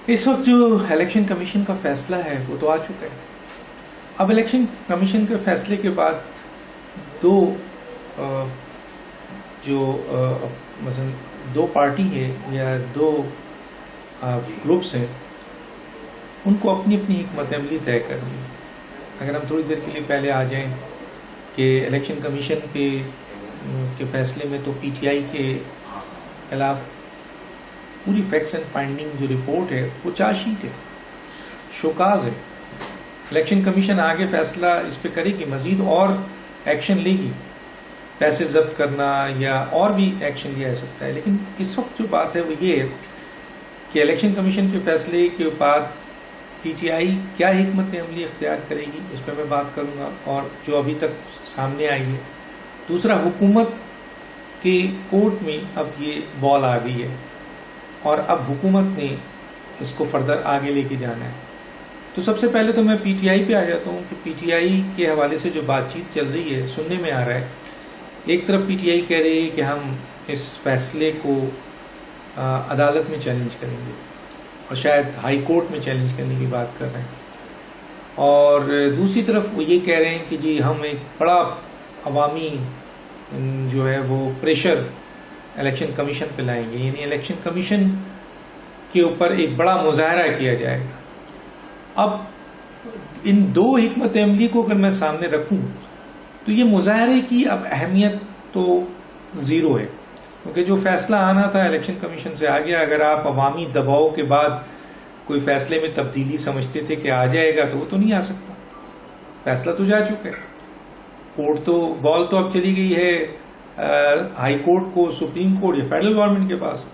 اس وقت جو election commission کا فیصلہ ہے وہ تو آ چکا ہے. اب الیکشن کمیشن کے فیصلے کے بعد مثلا دو پارٹی ہے یا دو گروپس ہیں، ان کو اپنی اپنی حکمت عملی طے کرنی ہے. اگر ہم تھوڑی دیر کے لیے پہلے آ جائیں کہ الیکشن کمیشن کے فیصلے میں تو پی ٹی آئی کے خلاف پوری فیکٹس اینڈ فائنڈنگ جو رپورٹ ہے وہ چارج شیٹ ہے، شوکاز ہے. الیکشن کمیشن آگے فیصلہ اس پہ کرے گی، مزید اور ایکشن لے گی، پیسے ضبط کرنا یا اور بھی ایکشن لیا جا سکتا ہے. لیکن اس وقت جو بات ہے وہ یہ ہے کہ الیکشن کمیشن کے فیصلے کے بعد پی ٹی آئی کیا حکمت عملی اختیار کرے گی، اس پہ میں بات کروں گا، اور جو ابھی تک سامنے آئی ہے. دوسرا، حکومت کے کورٹ میں اب یہ بال آ گئی ہے اور اب حکومت نے اس کو فردر آگے لے کے جانا ہے. تو سب سے پہلے تو میں پی ٹی آئی پہ آ جاتا ہوں کہ پی ٹی آئی کے حوالے سے جو بات چیت چل رہی ہے، سننے میں آ رہا ہے ایک طرف پی ٹی آئی کہہ رہی ہے کہ ہم اس فیصلے کو عدالت میں چیلنج کریں گے اور شاید ہائی کورٹ میں چیلنج کرنے کی بات کر رہے ہیں، اور دوسری طرف وہ یہ کہہ رہے ہیں کہ جی ہم ایک بڑا عوامی جو ہے وہ پریشر الیکشن کمیشن پہ لائیں گے، یعنی الیکشن کمیشن کے اوپر ایک بڑا مظاہرہ کیا جائے گا. اب ان دو حکمت عملی کو اگر میں سامنے رکھوں تو یہ مظاہرے کی اب اہمیت تو زیرو ہے، کیونکہ جو فیصلہ آنا تھا الیکشن کمیشن سے آ گیا. اگر آپ عوامی دباؤ کے بعد کوئی فیصلے میں تبدیلی سمجھتے تھے کہ آ جائے گا تو وہ تو نہیں آ سکتا، فیصلہ تو جا چکا ہے. کورٹ تو بال تو اب چلی گئی ہے ہائی کورٹ کو، سپریم کورٹ یا فیڈرل گورنمنٹ کے پاس.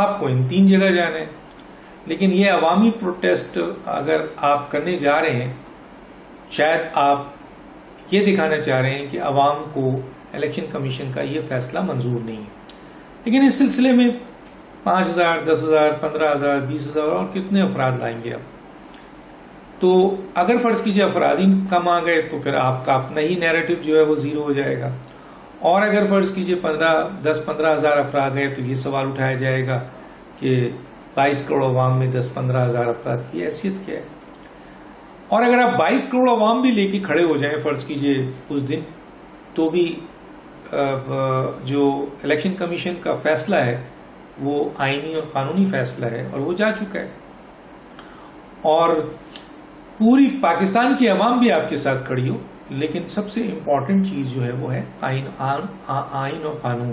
آپ کو ان تین جگہ جانا ہے. لیکن یہ عوامی پروٹیسٹ اگر آپ کرنے جا رہے ہیں، شاید آپ یہ دکھانا چاہ رہے ہیں کہ عوام کو الیکشن کمیشن کا یہ فیصلہ منظور نہیں ہے. لیکن اس سلسلے میں 5,000 10,000 15,000 20,000 اور کتنے افراد لائیں گے اب؟ تو اگر فرض کیجئے افراد ہی کم آ گئے تو پھر آپ کا اپنا ہی نیریٹو جو ہے وہ زیرو ہو جائے گا. اور اگر فرض کیجئے 10-15,000 افراد گئے تو یہ سوال اٹھایا جائے گا کہ 22 کروڑ عوام میں 10-15,000 افراد کی حیثیت کیا ہے. اور اگر آپ 22 کروڑ عوام بھی لے کے کھڑے ہو جائیں فرض کیجئے اس دن، تو بھی جو الیکشن کمیشن کا فیصلہ ہے وہ آئینی اور قانونی فیصلہ ہے اور وہ جا چکا ہے. اور پوری پاکستان کی عوام بھی آپ کے ساتھ کھڑی ہو، لیکن سب سے امپورٹنٹ چیز جو ہے وہ ہے آئین اور قانون.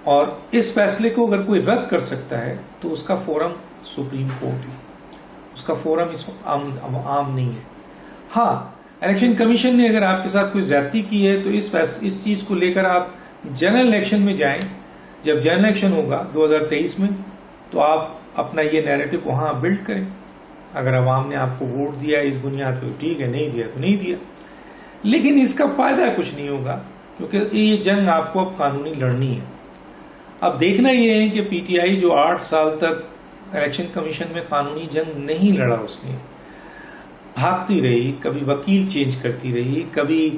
اور اس فیصلے کو اگر کوئی رد کر سکتا ہے تو اس کا فورم سپریم کورٹ ہے، اس کا فورم اس وقت عام نہیں ہے. ہاں، الیکشن کمیشن نے اگر آپ کے ساتھ کوئی زیادتی کی ہے تو اس چیز کو لے کر آپ جنرل الیکشن میں جائیں. جب جنرل الیکشن ہوگا 2023 میں تو آپ اپنا یہ نیریٹو وہاں بلڈ کریں. اگر عوام نے آپ کو ووٹ دیا اس بنیاد پہ ٹھیک ہے، نہیں دیا تو نہیں دیا. لیکن اس کا فائدہ کچھ نہیں ہوگا، کیونکہ یہ جنگ آپ کو اب قانونی لڑنی ہے. اب دیکھنا یہ ہے کہ پی ٹی آئی جو 8 سال تک الیکشن کمیشن میں قانونی جنگ نہیں لڑا، اس نے بھاگتی رہی، کبھی وکیل چینج کرتی رہی، کبھی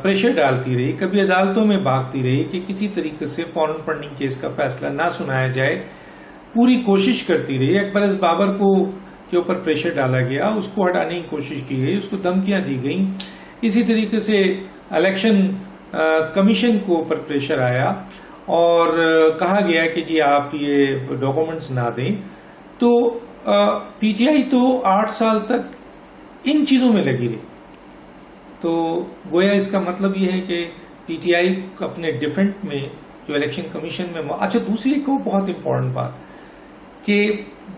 پریشر ڈالتی رہی، کبھی عدالتوں میں بھاگتی رہی کہ کسی طریقے سے فورن فنڈنگ کیس کا فیصلہ نہ سنایا جائے. پوری کوشش کرتی رہی. اکبر بابر کے اوپر پریشر ڈالا گیا، اس کو ہٹانے کی کوشش کی گئی، اس کو دھمکیاں دی گئیں. اسی طریقے سے الیکشن کمیشن کو اوپر پریشر آیا اور کہا گیا کہ جی آپ یہ ڈاکومنٹس نہ دیں. تو پی ٹی آئی تو 8 سال تک ان چیزوں میں لگی رہی. تو گویا اس کا مطلب یہ ہے کہ پی ٹی آئی اپنے ڈیفنس میں جو الیکشن کمیشن میں اچھا، دوسری ایک بہت امپورٹنٹ بات کہ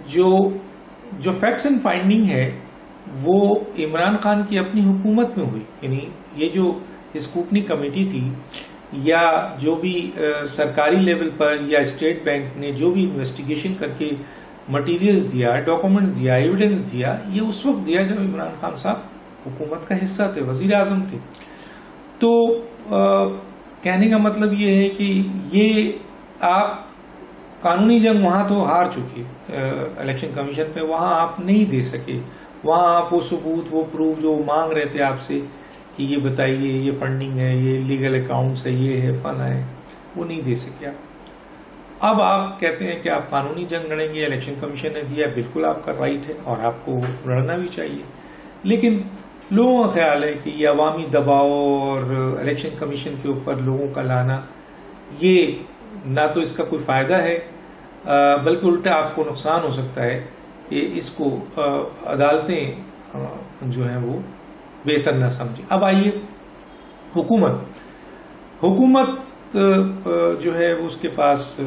جو فیکٹس اینڈ فائنڈنگ ہے وہ عمران خان کی اپنی حکومت میں ہوئی. یعنی یہ جو اسکروٹنی کمیٹی تھی یا جو بھی سرکاری لیول پر یا اسٹیٹ بینک نے جو بھی انویسٹیگیشن کر کے مٹیریلز دیا، ڈاکومنٹ دیا، ایویڈنس دیا، یہ اس وقت دیا جب عمران خان صاحب حکومت کا حصہ تھے، وزیر اعظم تھے. تو کہنے کا مطلب یہ ہے کہ یہ آپ قانونی جنگ وہاں تو ہار چکے الیکشن کمیشن پہ، وہاں آپ نہیں دے سکے. وہاں آپ وہ ثبوت، وہ پروف جو مانگ رہے تھے آپ سے کہ یہ بتائیے یہ فنڈنگ ہے، یہ لیگل اکاؤنٹس ہے، یہ ہے فن ہے، وہ نہیں دے سکے آپ. اب آپ کہتے ہیں کہ آپ قانونی جنگ لڑیں گے، الیکشن کمیشن نے دیا، بالکل آپ کا رائٹ ہے اور آپ کو لڑنا بھی چاہیے، لیکن لوگوں کا خیال ہے کہ یہ عوامی دباؤ اور الیکشن کمیشن کے اوپر لوگوں کا لانا، یہ نہ تو اس کا کوئی فائدہ ہے بلکہ الٹا آپ کو نقصان ہو سکتا ہے کہ اس کو عدالتیں جو ہیں وہ بہتر نہ سمجھیں۔ اب آئیے حکومت جو ہے اس کے پاس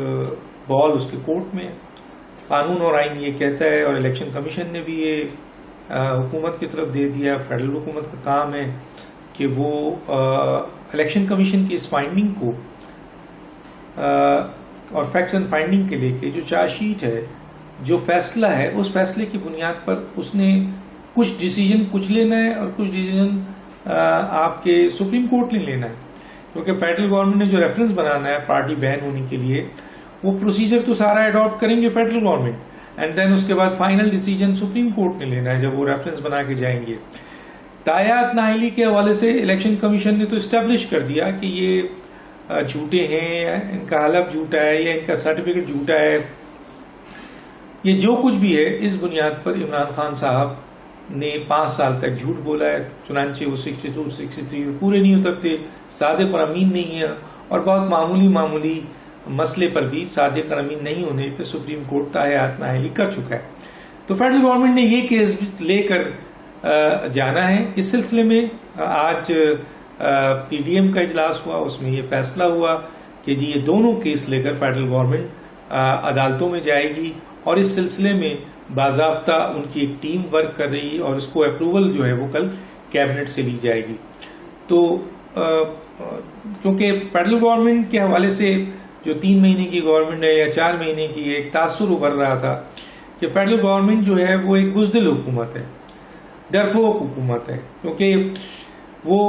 بال اس کے کورٹ میں، قانون اور آئین یہ کہتا ہے، اور الیکشن کمیشن نے بھی یہ حکومت کی طرف دے دیا، فیڈرل حکومت کا کام ہے کہ وہ الیکشن کمیشن کی اس فائنڈنگ کو اور فیکٹس اینڈ فائنڈنگ کے لے کے جو چارج شیٹ ہے، جو فیصلہ ہے، اس فیصلے کی بنیاد پر اس نے کچھ ڈیسیجن کچھ لینا ہے اور کچھ ڈیسیجن آپ کے سپریم کورٹ نے لینا ہے، کیونکہ فیڈرل گورنمنٹ نے جو ریفرنس بنانا ہے پارٹی بین ہونے کے لیے، وہ پروسیجر تو سارا اڈاپٹ کریں گے فیڈرل گورنمنٹ، اینڈ دین اس کے بعد فائنل ڈیسیجن سپریم کورٹ نے لینا ہے جب وہ ریفرنس بنا کے جائیں گے۔ تایات نااہلی کے حوالے سے الیکشن کمیشن نے تو اسٹیبلش کر دیا کہ یہ جھوٹے ہیں، ان کا حلف جھوٹا ہے یا ان کا سرٹیفکیٹ جھوٹا ہے، یہ جو کچھ بھی ہے اس بنیاد پر عمران خان صاحب نے 5 سال تک جھوٹ بولا ہے، چنانچہ وہ 62 63 میں پورے نہیں ہو سکتے، صادق اور امین نہیں ہے، اور بہت معمولی مسئلے پر بھی صادق اور امین نہیں ہونے پہ سپریم کورٹ تایات نااہلی کر چکا ہے۔ تو فیڈرل گورنمنٹ نے یہ کیس لے کر جانا ہے۔ اس سلسلے میں آج پی ڈی ایم کا اجلاس ہوا، اس میں یہ فیصلہ ہوا کہ جی یہ دونوں کیس لے کر فیڈرل گورنمنٹ عدالتوں میں جائے گی، اور اس سلسلے میں باضابطہ ان کی ایک ٹیم ورک کر رہی ہے، اور اس کو اپروول جو ہے وہ کل کیبنٹ سے لی جائے گی۔ تو کیونکہ فیڈرل گورنمنٹ کے حوالے سے جو 3 مہینے کی گورنمنٹ ہے یا 4 مہینے کی، ایک تاثر ابھر رہا تھا کہ فیڈرل گورنمنٹ جو ہے وہ ایک بزدل حکومت ہے، ڈرپوک حکومت ہے، کیونکہ وہ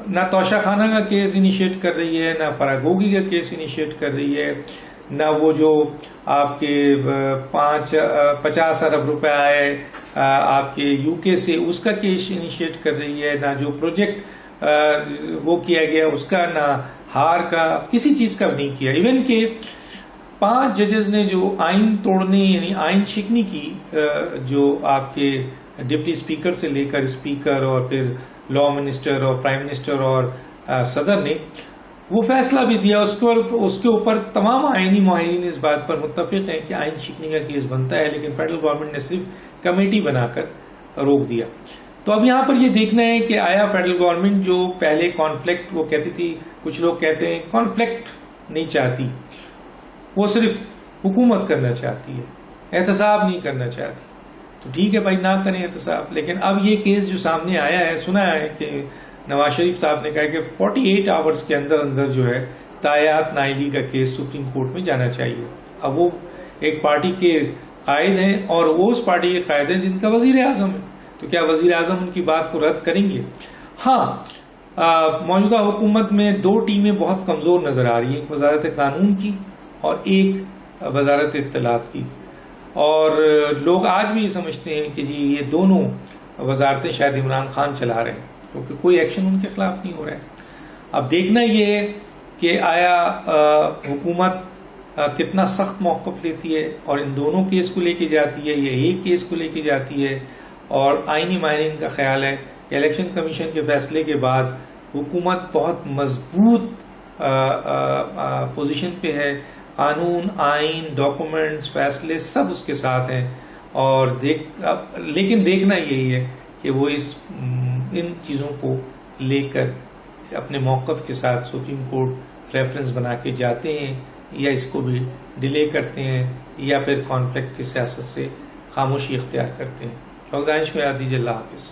نہ توشہ خانہ کا کیس انیشیٹ کر رہی ہے، نہ فراگوگی کا کیس انیشیٹ کر رہی ہے، نہ وہ جو آپ کے 50 ارب روپے آئے آپ کے یو کے سے اس کا کیس انیشیٹ کر رہی ہے، نہ جو پروجیکٹ وہ کیا گیا اس کا، نہ ہار کا، کسی چیز کا نہیں کیا۔ ایون کہ 5 ججز نے جو آئین توڑنے یعنی آئین شکنی کی، جو آپ کے ڈپٹی اسپیکر سے لے کر اسپیکر اور پھر لا منسٹر اور پرائم منسٹر اور صدر نے وہ فیصلہ بھی دیا، اس کے اوپر تمام آئینی ماہرین اس بات پر متفق ہیں کہ آئین شکنی کا کیس بنتا ہے، لیکن فیڈرل گورنمنٹ نے صرف کمیٹی بنا کر روک دیا۔ تو اب یہاں پر یہ دیکھنا ہے کہ آیا فیڈرل گورنمنٹ جو پہلے کانفلکٹ وہ کہتی تھی، کچھ لوگ کہتے ہیں کانفلکٹ نہیں چاہتی، وہ صرف حکومت کرنا چاہتی ہے، احتساب نہیں کرنا چاہتی، تو ٹھیک ہے بھائی نہ کریں احتساب۔ لیکن اب یہ کیس جو سامنے آیا ہے، سنا ہے کہ نواز شریف صاحب نے کہا کہ 48 آورز کے اندر جو ہے تایات نااہلی کا کیس سپریم کورٹ میں جانا چاہیے۔ اب وہ ایک پارٹی کے قائد ہیں، اور وہ اس پارٹی کے قائد ہیں جن کا وزیر اعظم ہے، تو کیا وزیر اعظم ان کی بات کو رد کریں گے؟ ہاں، موجودہ حکومت میں 2 ٹیمیں بہت کمزور نظر آ رہی ہیں، ایک وزارت قانون کی اور ایک وزارت اطلاعات کی، اور لوگ آج بھی یہ سمجھتے ہیں کہ جی یہ دونوں وزارتیں شاید عمران خان چلا رہے ہیں، کیونکہ کوئی ایکشن ان کے خلاف نہیں ہو رہا ہے۔ اب دیکھنا یہ ہے کہ آیا حکومت کتنا سخت موقف لیتی ہے اور ان دونوں کیس کو لے کے جاتی ہے یا ایک کیس کو لے کے جاتی ہے، اور آئینی ماہرین کا خیال ہے کہ الیکشن کمیشن کے فیصلے کے بعد حکومت بہت مضبوط پوزیشن پہ ہے، قانون، آئین، ڈاکومنٹس، فیصلے سب اس کے ساتھ ہیں، اور لیکن دیکھنا یہی ہے کہ وہ ان چیزوں کو لے کر اپنے موقف کے ساتھ سپریم کورٹ ریفرنس بنا کے جاتے ہیں، یا اس کو بھی ڈیلے کرتے ہیں، یا پھر کانفلکٹ کی سیاست سے خاموشی اختیار کرتے ہیں۔ دانش میں یاد دیجیے۔ اللہ حافظ۔